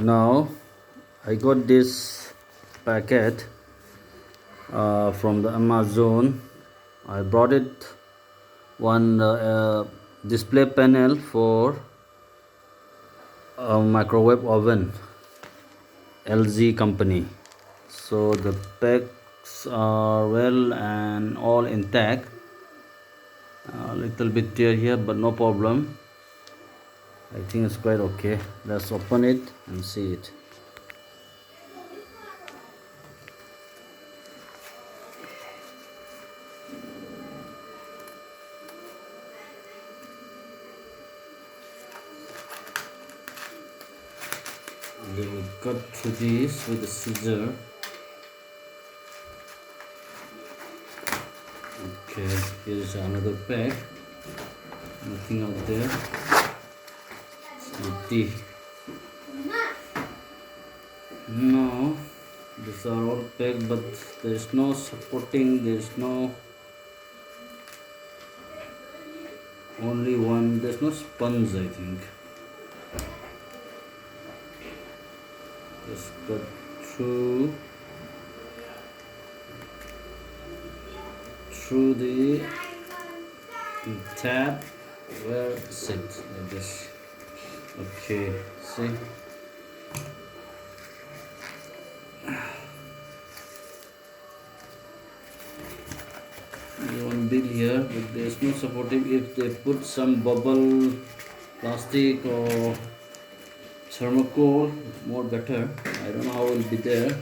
Now I got this packet from the Amazon. I brought it one display panel for a microwave oven, LG company. So the packs are well and all intact. A little bit tear here, but no problem. I think it's quite okay. Let's open it and see it. We will cut through this with a scissor. Okay, here is another pack. Nothing out there. It's empty. No, these are all packed, but there is no supporting. There is no only one. There's no sponge, I think. Just cut through the tab. Where is it? Like this. Okay, see. There's one bit here, but there's no supportive. If they put some bubble plastic or thermocol, more better. I don't know how it will be there.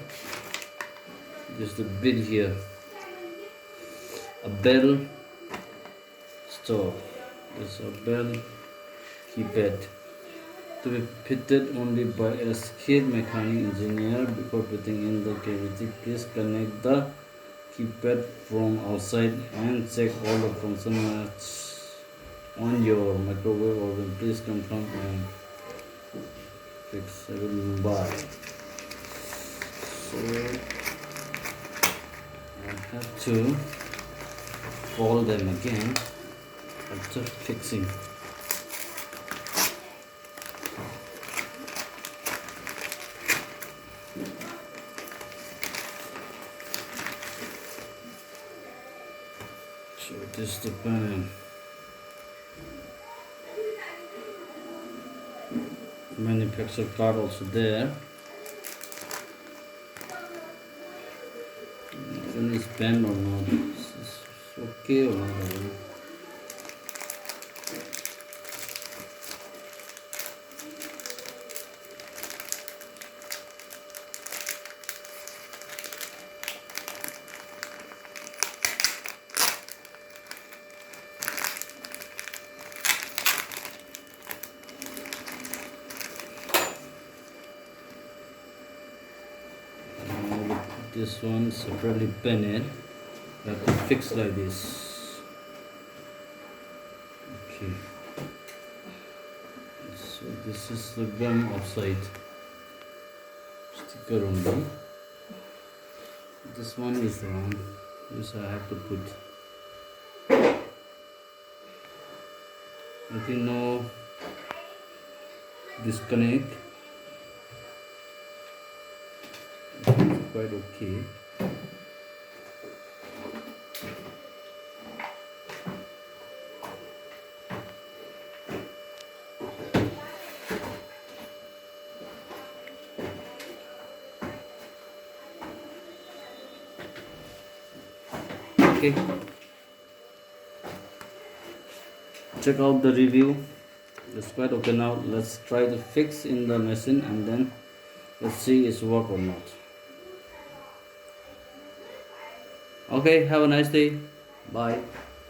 Just a bit here. A bell store. There's a bell keypad to be fitted only by a skilled mechanic engineer. Before putting in the cavity, please connect the keypad from outside and check all the functions on your microwave oven. Please confirm and fix. I will buy. So I have to fold them again after fixing. So this is the panel. Manufacturer card also there. When it's bent or not, it's okay or not. This one separately painted. You have to fix like this. Okay. So this is the gum outside. Sticker only. This one is the one which I have to put. I think no disconnect. It's quite okay. Okay, check out the review. It's quite okay. Now let's try to fix in the machine and then let's see it's work or not. Okay, have a nice day. Bye.